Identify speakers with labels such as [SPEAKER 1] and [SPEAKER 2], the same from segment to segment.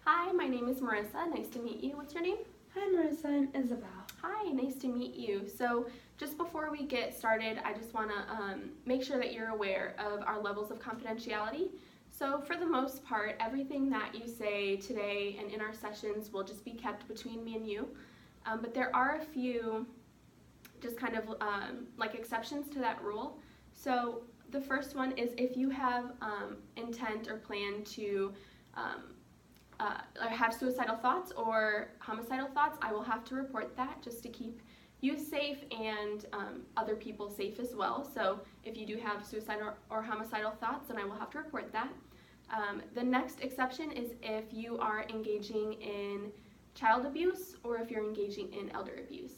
[SPEAKER 1] Hi, my name is Marissa. Nice to meet you. What's your name?
[SPEAKER 2] Hi Marissa, I'm Isabel.
[SPEAKER 1] Hi, nice to meet you. So just before we get started, I just want to make sure that you're aware of our levels of confidentiality. So for the most part, everything that you say today and in our sessions will just be kept between me and you. But there are a few just kind of like exceptions to that rule. So the first one is if you have intent or plan to have suicidal thoughts or homicidal thoughts, I will have to report that just to keep you safe and other people safe as well. So if you do have suicidal or homicidal thoughts, then I will have to report that. The next exception is if you are engaging in child abuse or if you're engaging in elder abuse.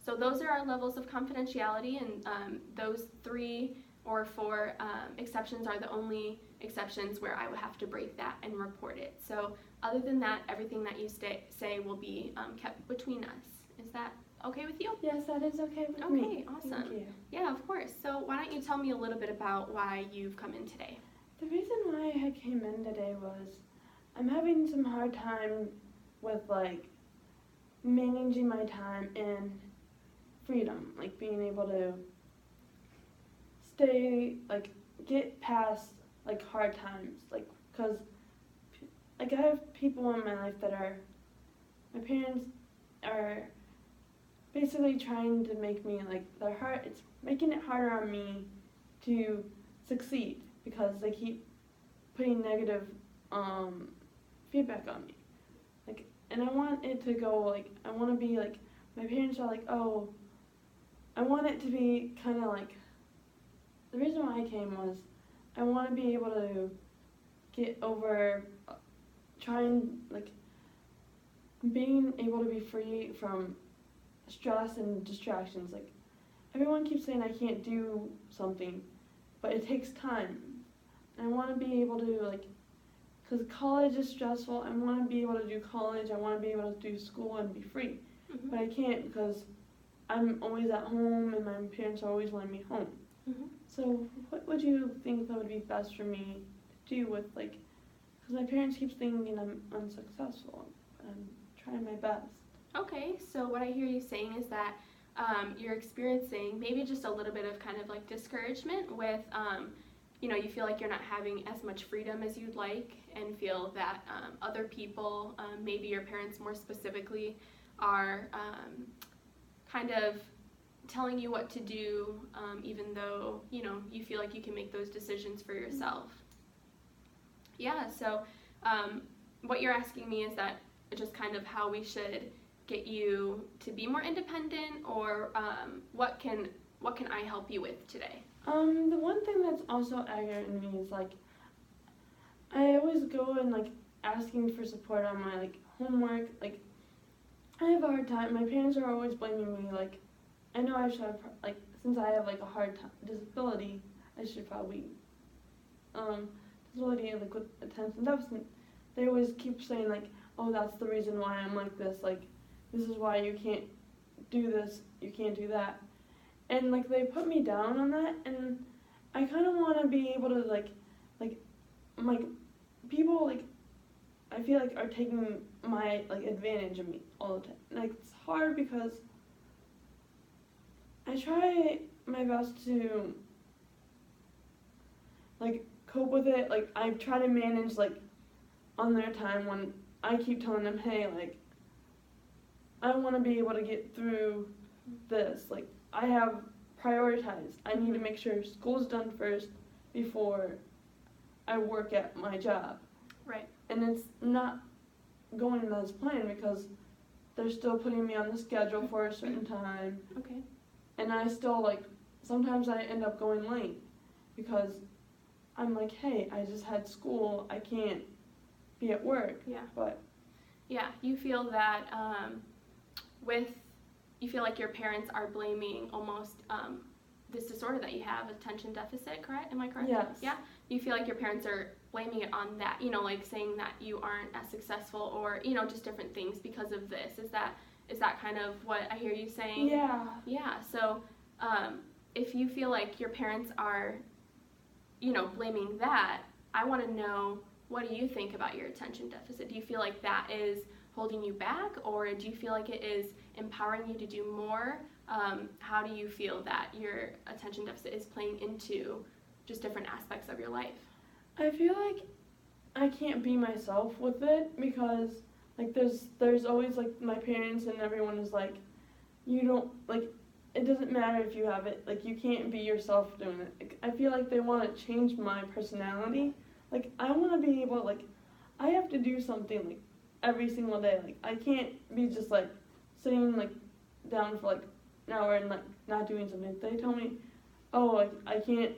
[SPEAKER 1] So those are our levels of confidentiality, and those 3 or 4 exceptions are the only exceptions where I would have to break that and report it. So other than that, everything that you say will be kept between us. Is that okay with you?
[SPEAKER 2] Yes, that is okay with me.
[SPEAKER 1] Okay, awesome.
[SPEAKER 2] Thank you.
[SPEAKER 1] Yeah, of course. So why don't you tell me a little bit about why you've come in today?
[SPEAKER 2] The reason why I came in today was I'm having some hard time with managing my time and freedom, being able to stay, get past hard times, because I have people in my life that are, my parents are basically trying to make me, it's making it harder on me to succeed because they keep putting negative feedback on me. And I want it to go, I want to be, my parents are oh, I want it to be kind of the reason why I came was I want to be able to get over being able to be free from stress and distractions. Everyone keeps saying I can't do something, but it takes time. And I want to be able to because college is stressful. I want to be able to do college. I want to be able to do school and be free.
[SPEAKER 1] Mm-hmm.
[SPEAKER 2] But I can't because I'm always at home and my parents are always wanting me home.
[SPEAKER 1] Mm-hmm.
[SPEAKER 2] So what would you think that would be best for me to do with because my parents keep thinking I'm unsuccessful, but I'm trying my best.
[SPEAKER 1] Okay, so what I hear you saying is that you're experiencing maybe just a little bit of kind of discouragement with, you feel like you're not having as much freedom as you'd like and feel that other people, maybe your parents more specifically, are kind of telling you what to do, even though, you feel like you can make those decisions for yourself. Yeah, so what you're asking me is that just kind of how we should get you to be more independent, or what can I help you with today?
[SPEAKER 2] The one thing that's also aggravating me is I always go and asking for support on my homework. I have a hard time. My parents are always blaming me. I know I should have since I have a hard time disability, I should probably disability with attention deficit. They always keep saying oh, that's the reason why I'm like this. This is why you can't do this. You can't do that. And they put me down on that, and I kind of want to be able to people I feel are taking my advantage of me all the time. It's hard because I try my best to cope with it. I try to manage on their time when I keep telling them, hey, I want to be able to get through this. I have prioritized. I need to make sure school's done first before I work at my job.
[SPEAKER 1] Right.
[SPEAKER 2] And it's not going as planned because they're still putting me on the schedule for a certain time.
[SPEAKER 1] Okay.
[SPEAKER 2] And I still sometimes I end up going late because I'm hey, I just had school. I can't be at work.
[SPEAKER 1] Yeah.
[SPEAKER 2] But
[SPEAKER 1] yeah, you feel that you feel like your parents are blaming almost this disorder that you have, attention deficit, correct? Am I correct?
[SPEAKER 2] Yes.
[SPEAKER 1] Yeah? You feel like your parents are blaming it on that, saying that you aren't as successful or, just different things because of this. Is that kind of what I hear you saying?
[SPEAKER 2] Yeah.
[SPEAKER 1] Yeah, so if you feel like your parents are, blaming that, I want to know what do you think about your attention deficit? Do you feel like that is holding you back, or do you feel like it is empowering you to do more? How do you feel that your attention deficit is playing into just different aspects of your life?
[SPEAKER 2] I feel like I can't be myself with it because like there's always like my parents and everyone is like, you don't like, it doesn't matter if you have it, like you can't be yourself doing it. Like, I feel like they want to change my personality. Like I want to be able, like I have to do something like every single day. Like I can't be just like sitting like down for like an hour and like not doing something. They tell me, oh, like I can't,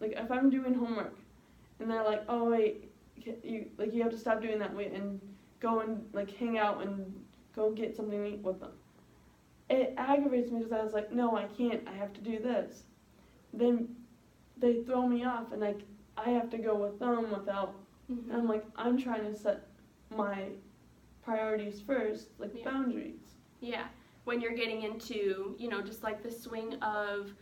[SPEAKER 2] like if I'm doing homework and they're like, oh wait, you have to stop doing that, wait, and go and like hang out and go get something to eat with them. It aggravates me because I was like, no, I can't, I have to do this. Then they throw me off and like I have to go with them without,
[SPEAKER 1] Mm-hmm.
[SPEAKER 2] and I'm like, I'm trying to set my priorities first, like
[SPEAKER 1] Yeah.
[SPEAKER 2] boundaries.
[SPEAKER 1] Yeah, when you're getting into, just like the swing of,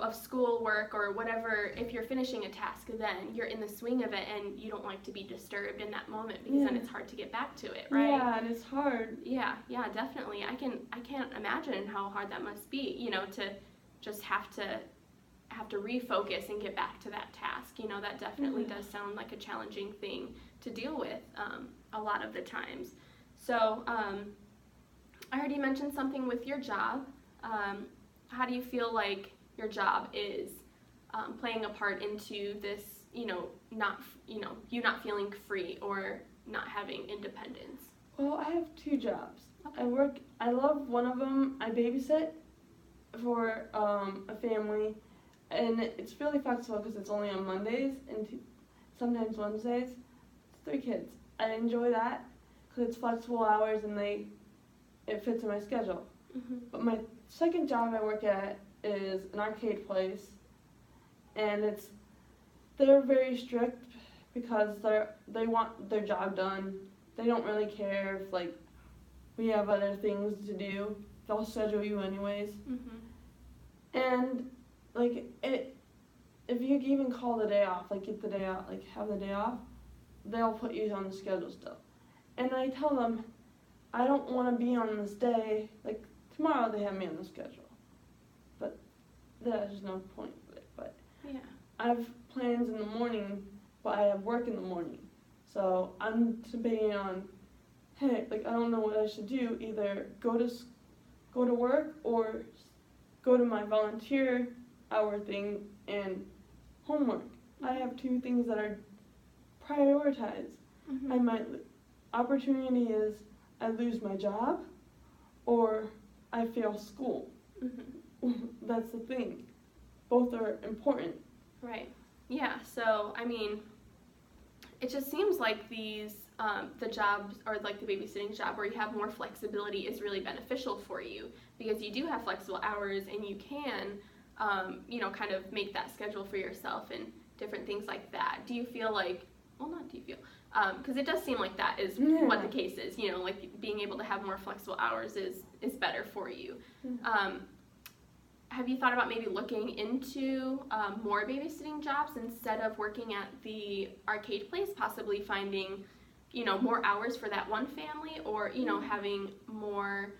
[SPEAKER 1] of schoolwork or whatever, if you're finishing a task, then you're in the swing of it and you don't like to be disturbed in that moment because then
[SPEAKER 2] Yeah.
[SPEAKER 1] it's hard to get back to it, right?
[SPEAKER 2] Yeah, and it's hard.
[SPEAKER 1] Yeah, definitely. I can't imagine how hard that must be, to just have to refocus and get back to that task. That definitely
[SPEAKER 2] Yeah.
[SPEAKER 1] does sound like a challenging thing to deal with a lot of the times. So I already mentioned something with your job. How do you feel like your job is playing a part into this, you not feeling free or not having independence?
[SPEAKER 2] Well, I have 2 jobs.
[SPEAKER 1] Okay.
[SPEAKER 2] I love one of them. I babysit for a family, and it's really flexible because it's only on Mondays and sometimes Wednesdays. It's 3 kids. I enjoy that because it's flexible hours and it fits in my schedule.
[SPEAKER 1] Mm-hmm.
[SPEAKER 2] But my second job I work at is an arcade place, and they're very strict because they want their job done. They don't really care if like we have other things to do. They'll schedule you anyways.
[SPEAKER 1] Mm-hmm.
[SPEAKER 2] And like if you even call the day off, like get the day off, like have the day off, they'll put you on the schedule still. And I tell them I don't want to be on this day. Like tomorrow they have me on the schedule, but there's no point of it. But
[SPEAKER 1] Yeah.
[SPEAKER 2] I have plans in the morning, but I have work in the morning. So I'm debating on, hey, like I don't know what I should do. Either go to work or go to my volunteer hour thing and homework. I have 2 things that are prioritized.
[SPEAKER 1] Mm-hmm.
[SPEAKER 2] Opportunity is I lose my job or I fail school.
[SPEAKER 1] Mm-hmm.
[SPEAKER 2] That's the thing. Both are important.
[SPEAKER 1] Right. Yeah. So I mean, it just seems like the jobs or like the babysitting job where you have more flexibility is really beneficial for you because you do have flexible hours and you can, kind of make that schedule for yourself and different things like that. Do you feel like, well, not do you feel, because it does seem like that is what the case is, like being able to have more flexible hours is better for you. Have you thought about maybe looking into more babysitting jobs instead of working at the arcade place, possibly finding, more hours for that one family or, having more,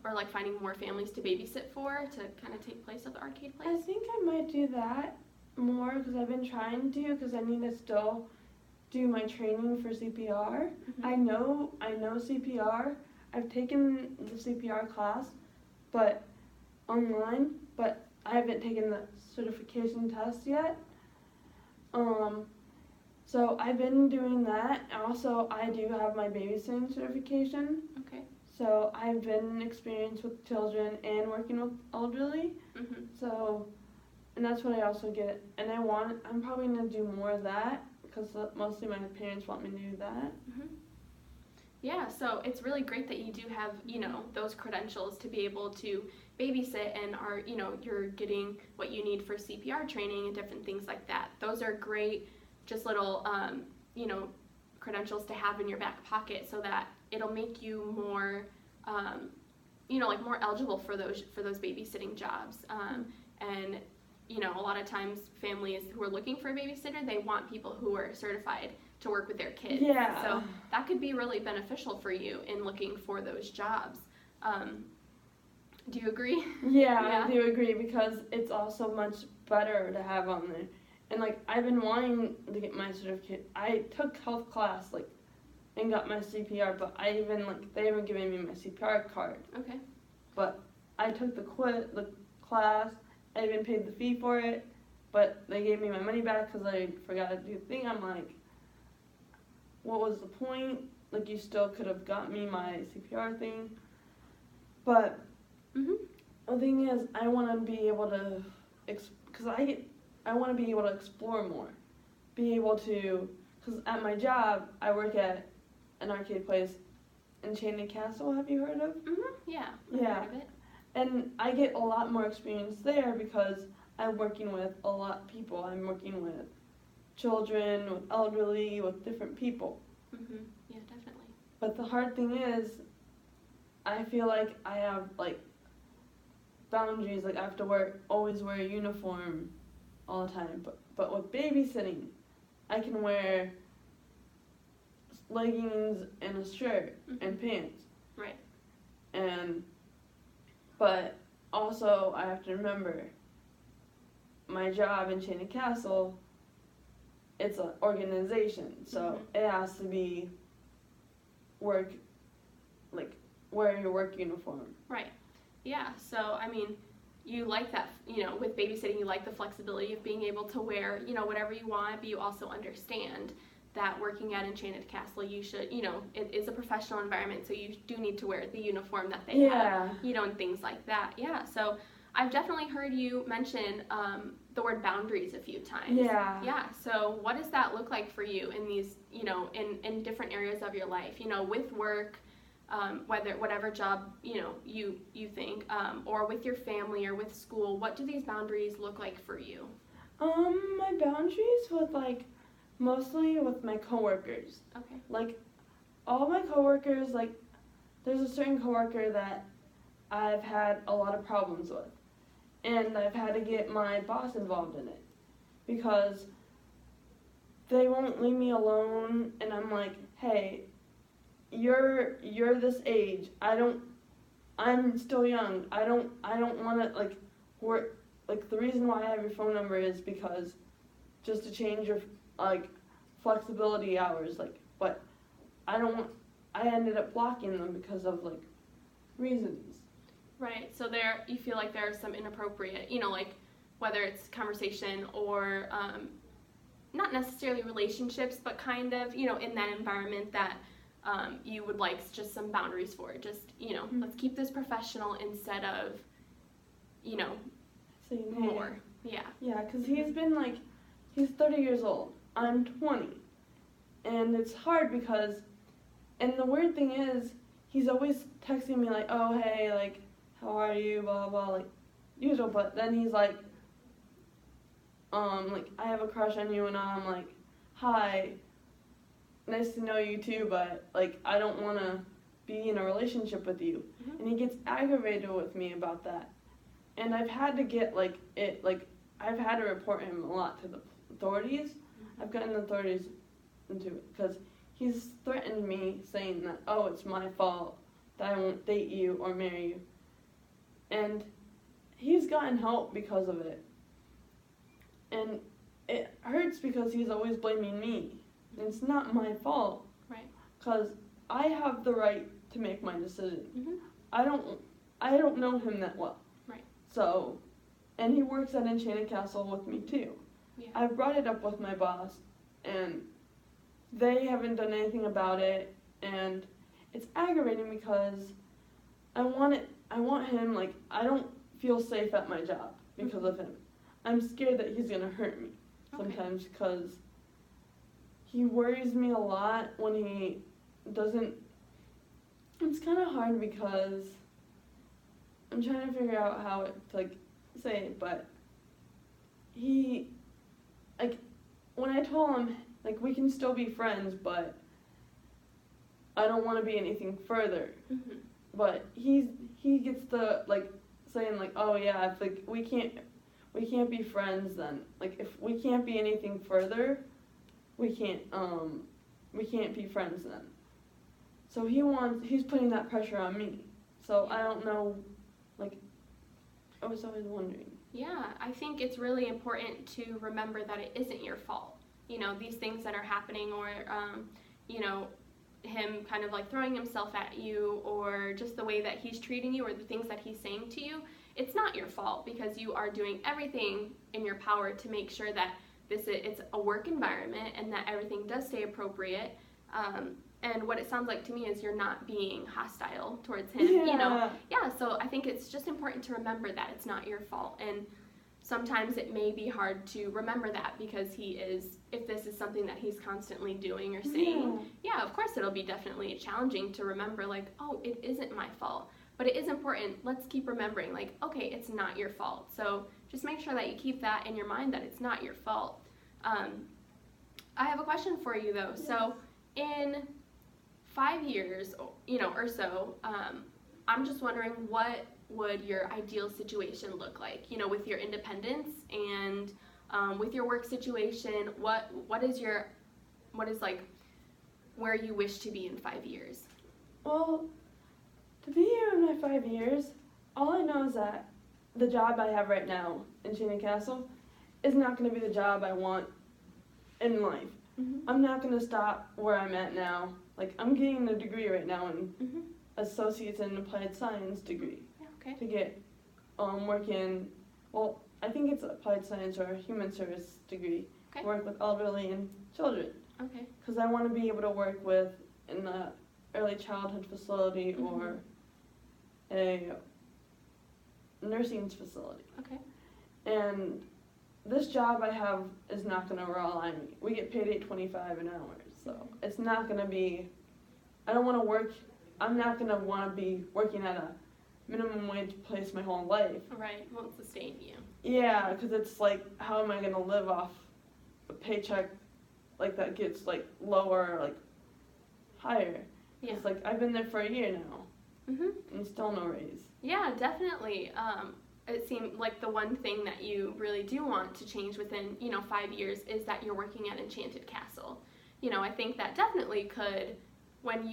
[SPEAKER 1] or like finding more families to babysit for to kind of take place at the arcade place?
[SPEAKER 2] I think I might do that more because I've been trying to because I need to still do my training for CPR.
[SPEAKER 1] Mm-hmm.
[SPEAKER 2] I know CPR. I've taken the CPR class, but online, but I haven't taken the certification test yet. So I've been doing that. Also, I do have my babysitting certification.
[SPEAKER 1] Okay.
[SPEAKER 2] So I've been experienced with children and working with elderly.
[SPEAKER 1] Mm-hmm.
[SPEAKER 2] So, and that's what I also get. And I'm probably gonna do more of that because mostly my parents want me to do that.
[SPEAKER 1] Mm-hmm. Yeah, so it's really great that you do have, those credentials to be able to babysit and are, you're getting what you need for CPR training and different things like that. Those are great, just little, credentials to have in your back pocket so that it'll make you more, more eligible for those babysitting jobs. And you know, a lot of times families who are looking for a babysitter, they want people who are certified to work with their kids.
[SPEAKER 2] Yeah.
[SPEAKER 1] So that could be really beneficial for you in looking for those jobs. Do you agree?
[SPEAKER 2] Yeah, I do agree, because it's also much better to have on there. And like, I've been wanting to get my certificate. I took health class like and got my CPR, but they haven't given me my CPR card.
[SPEAKER 1] Okay.
[SPEAKER 2] But I took the class. I even paid the fee for it, but they gave me my money back because I forgot to do the thing. I'm like, what was the point? Like, you still could have got me my CPR thing. But the thing is, I want to be able to, because I want to be able to explore more. Be able to, because at my job, I work at an arcade place, Enchanted Castle. Have you heard of?
[SPEAKER 1] Yeah.
[SPEAKER 2] Yeah.
[SPEAKER 1] I've heard of it.
[SPEAKER 2] And I get a lot more experience there because I'm working with a lot of people. I'm working with children, with elderly, with different people.
[SPEAKER 1] Yeah, definitely.
[SPEAKER 2] But the hard thing is, I feel like I have like boundaries. Like, I have to always wear a uniform all the time. But with babysitting, I can wear leggings and a shirt and pants.
[SPEAKER 1] Right.
[SPEAKER 2] But also, I have to remember, my job in Enchanted Castle, it's an organization, so it has to be wear your work uniform.
[SPEAKER 1] Right. Yeah. So, I mean, you like that, you know, with babysitting, you like the flexibility of being able to wear, you know, whatever you want, but you also understand that working at Enchanted Castle, you should, you know, it is a professional environment, so you do need to wear the uniform that they have, you know, and things like that. Yeah, so I've definitely heard you mention the word boundaries a few times. Yeah, so what does that look like for you in these, you know, in different areas of your life, you know, with work, whatever job, you know, you think, or with your family or with school, what do these boundaries look like for you?
[SPEAKER 2] My boundaries with mostly with my coworkers.
[SPEAKER 1] Okay.
[SPEAKER 2] Like, all my coworkers, like, there's a certain coworker that I've had a lot of problems with, and I've had to get my boss involved in it because they won't leave me alone, and I'm like, hey, you're this age. I'm still young. I don't want to work. Like, the reason why I have your phone number is because just to change your flexibility hours, but I ended up blocking them because of reasons.
[SPEAKER 1] Right. So you feel like there are some inappropriate, you know, like whether it's conversation or not necessarily relationships, but kind of, you know, in that environment that you would like just some boundaries for. Just, you know, let's keep this professional instead of, you know,
[SPEAKER 2] saying
[SPEAKER 1] more. Yeah.
[SPEAKER 2] Yeah, because he's 30 years old. I'm 20. And it's hard because, and the weird thing is, he's always texting me oh, hey, how are you, blah, blah, usual, but then he's I have a crush on you, and I'm like, hi, nice to know you too, but, I don't want to be in a relationship with you. And he gets aggravated with me about that. And I've had to I've had to report him a lot to the authorities. I've gotten the authorities into it because he's threatened me saying that, oh, it's my fault that I won't date you or marry you. And he's gotten help because of it. And it hurts because he's always blaming me. And it's not my fault.
[SPEAKER 1] Right.
[SPEAKER 2] Because I have the right to make my decision. I don't know him that well.
[SPEAKER 1] Right.
[SPEAKER 2] So, and he works at Enchanted Castle with me too.
[SPEAKER 1] Yeah.
[SPEAKER 2] I brought it up with my boss, and they haven't done anything about it, and it's aggravating because I want him, I don't feel safe at my job because of him. I'm scared that he's gonna hurt me sometimes because he worries me a lot when he doesn't. It's kind of hard because I'm trying to figure out how to say it, but he, when I told him, we can still be friends, but I don't want to be anything further. But he gets the, saying, oh yeah, we we can't be friends then. Like, if we can't be anything further, we can't be friends then. So he's putting that pressure on me. So I don't know, like, I was always wondering.
[SPEAKER 1] Yeah, I think it's really important to remember that it isn't your fault. You know, these things that are happening, or, you know, him kind of like throwing himself at you, or just the way that he's treating you, or the things that he's saying to you, it's not your fault, because you are doing everything in your power to make sure that it's a work environment and that everything does stay appropriate. And what it sounds like to me is you're not being hostile towards him, you know. Yeah, so I think it's just important to remember that it's not your fault. And sometimes it may be hard to remember that, because if this is something that he's constantly doing or saying, yeah, of course it'll be definitely challenging to remember, like, oh, it isn't my fault. But it is important, let's keep remembering, like, okay, it's not your fault. So just make sure that you keep that in your mind, that it's not your fault. I have a question for you, though. So in 5 years, you know, or so, I'm just wondering, what would your ideal situation look like, you know, with your independence and with your work situation? What is like where you wish to be in 5 years?
[SPEAKER 2] Well, to be here in my 5 years, all I know is that the job I have right now in Shannon Castle is not going to be the job I want in life.
[SPEAKER 1] Mm-hmm.
[SPEAKER 2] I'm not going to stop where I'm at now. Like, I'm getting a degree right now in Associates in Applied Science degree.
[SPEAKER 1] Yeah, okay.
[SPEAKER 2] To get working, well, I think it's Applied Science or Human Service degree.
[SPEAKER 1] Okay.
[SPEAKER 2] Work with elderly and children.
[SPEAKER 1] Okay.
[SPEAKER 2] Because I want to be able to work in the early childhood facility or a nursing facility.
[SPEAKER 1] Okay.
[SPEAKER 2] And this job I have is not going to rely on me. We get paid $8.25 an hour, so it's not going to be. I don't want to work. I'm not going to want to be working at a minimum wage place my whole life.
[SPEAKER 1] Right, won't sustain you.
[SPEAKER 2] Yeah, because it's like, how am I going to live off a paycheck like that gets like lower, like higher?
[SPEAKER 1] Yeah.
[SPEAKER 2] It's like, I've been there for a year now, and still no raise.
[SPEAKER 1] Yeah, definitely. It seemed like the one thing that you really do want to change within, 5 years is that you're working at Enchanted Castle. I think that definitely could, when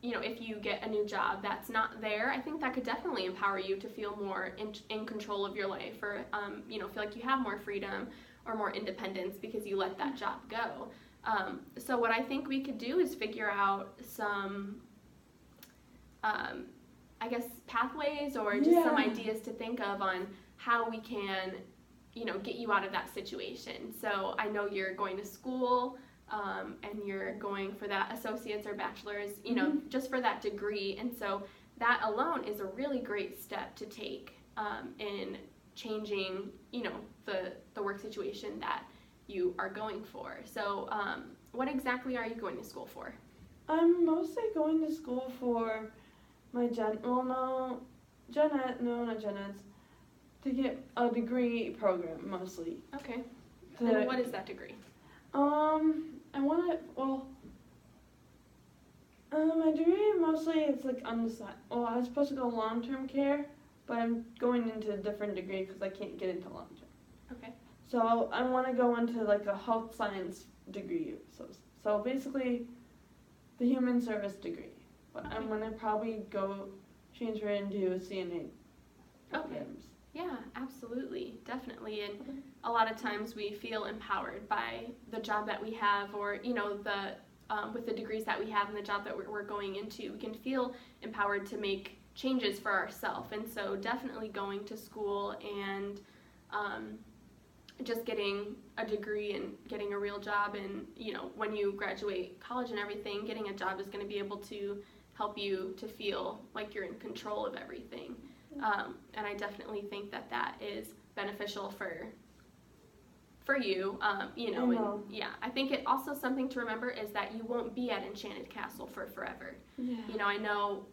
[SPEAKER 1] if you get a new job that's not there, I think that could definitely empower you to feel more in control of your life, or, feel like you have more freedom or more independence because you let that job go. So what I think we could do is figure out some, pathways or just some ideas to think of on how we can, get you out of that situation. So I know you're going to school, and you're going for that associate's or bachelor's, just for that degree. And so that alone is a really great step to take in changing, the work situation that you are going for. So what exactly are you going to school for?
[SPEAKER 2] I'm mostly going to school for my not gen eds, to get a degree program mostly.
[SPEAKER 1] Okay. And what is that degree?
[SPEAKER 2] I want to, my degree mostly it's like undecided. Well, I was supposed to go long-term care, but I'm going into a different degree because I can't get into long-term.
[SPEAKER 1] Okay.
[SPEAKER 2] So I want to go into like a health science degree. So basically the human service degree. But
[SPEAKER 1] Okay.
[SPEAKER 2] I'm going to probably go transfer into CNA programs.
[SPEAKER 1] Okay. Yeah, absolutely, definitely. And a lot of times we feel empowered by the job that we have, or with the degrees that we have and the job that we're going into. We can feel empowered to make changes for ourselves. And so definitely going to school and just getting a degree and getting a real job, and when you graduate college and everything, getting a job is going to be able to help you to feel like you're in control of everything. And I definitely think that is beneficial for you, and yeah, I think it also something to remember is that you won't be at Enchanted Castle for forever.
[SPEAKER 2] Yeah.
[SPEAKER 1] I know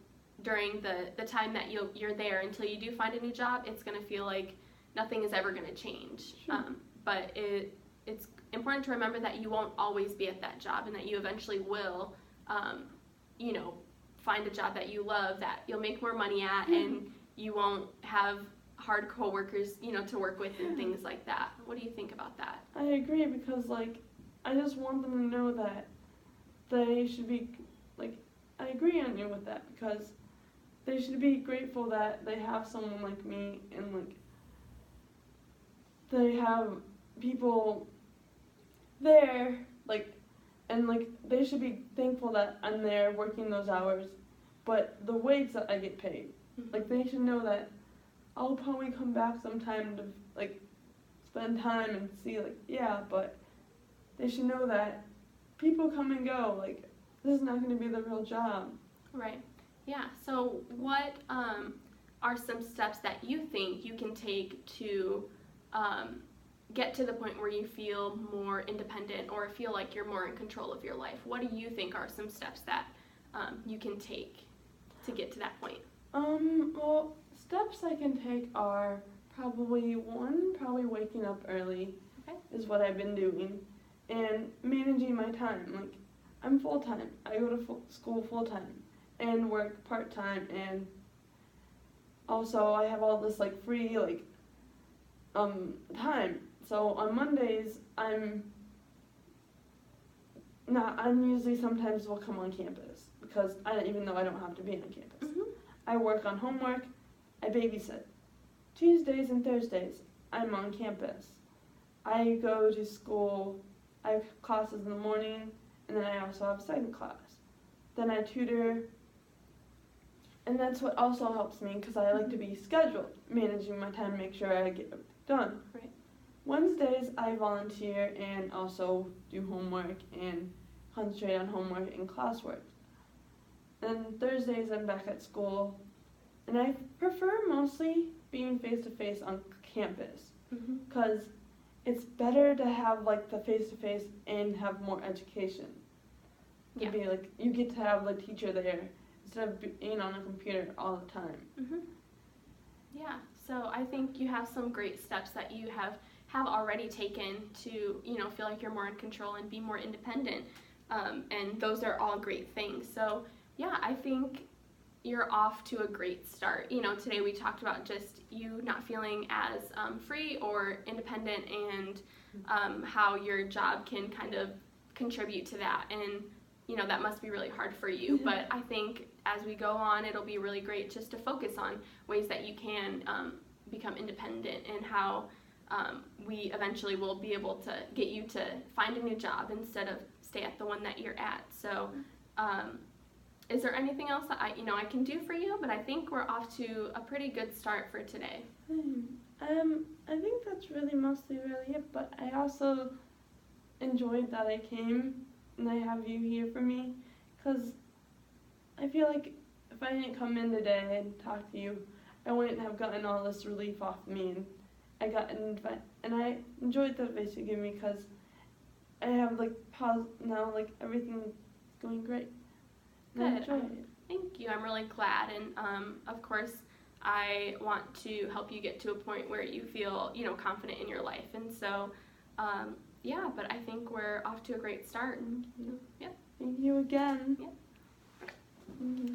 [SPEAKER 1] during the time that you're there until you do find a new job, it's going to feel like nothing is ever going to change.
[SPEAKER 2] Sure.
[SPEAKER 1] But it's important to remember that you won't always be at that job, and that you eventually will, find a job that you love, that you'll make more money at, and you won't have hard coworkers, to work with and things like that. What do you think about that?
[SPEAKER 2] I agree because like I just want them to know that they should be like I agree on you with that because they should be grateful that they have someone like me and like they have people there like and like they should be thankful that I'm there working those hours, but the wage that I get paid, like they should know that I'll probably come back sometime to like spend time and see like yeah, but they should know that people come and go, like this is not going to be the real job.
[SPEAKER 1] Right. Yeah. So what are some steps that you think you can take to get to the point where you feel more independent or feel like you're more in control of your life? What do you think are some steps that you can take to get to that point?
[SPEAKER 2] Well, steps I can take are probably waking up early.
[SPEAKER 1] Okay.
[SPEAKER 2] Is what I've been doing, and managing my time. Like I'm full time. I go to school full time and work part time, and also I have all this like free like time. So on Mondays I'm usually sometimes will come on campus because even though I don't have to be on campus.
[SPEAKER 1] Mm-hmm.
[SPEAKER 2] I work on homework, I babysit. Tuesdays and Thursdays I'm on campus. I go to school, I have classes in the morning, and then I also have a second class. Then I tutor, and that's what also helps me because I like to be scheduled, managing my time, make sure I get it done.
[SPEAKER 1] Right.
[SPEAKER 2] Wednesdays I volunteer and also do homework and concentrate on homework and classwork. And Thursdays I'm back at school, and I prefer mostly being face-to-face on campus because it's better to have like the face-to-face and have more education.
[SPEAKER 1] Yeah.
[SPEAKER 2] Be like you get to have the teacher there instead of being on a computer all the time.
[SPEAKER 1] Mm-hmm. Yeah, so I think you have some great steps that you have already taken to, feel like you're more in control and be more independent, and those are all great things. So yeah, I think you're off to a great start. Today we talked about just you not feeling as free or independent and how your job can kind of contribute to that, and that must be really hard for you. But I think as we go on, it'll be really great just to focus on ways that you can become independent and how we eventually will be able to get you to find a new job instead of stay at the one that you're at. So is there anything else that I can do for you? But I think we're off to a pretty good start for today.
[SPEAKER 2] I think that's mostly it, but I also enjoyed that I came and I have you here for me because I feel like if I didn't come in today and talk to you, I wouldn't have gotten all this relief off me, and I enjoyed the advice you gave me because I have now everything's going great.
[SPEAKER 1] Good.
[SPEAKER 2] I enjoyed it.
[SPEAKER 1] Thank you. I'm really glad, and of course I want to help you get to a point where you feel confident in your life, and so yeah, but I think we're off to a great start. And, yeah.
[SPEAKER 2] Thank you again.
[SPEAKER 1] Yeah.
[SPEAKER 2] Mm-hmm.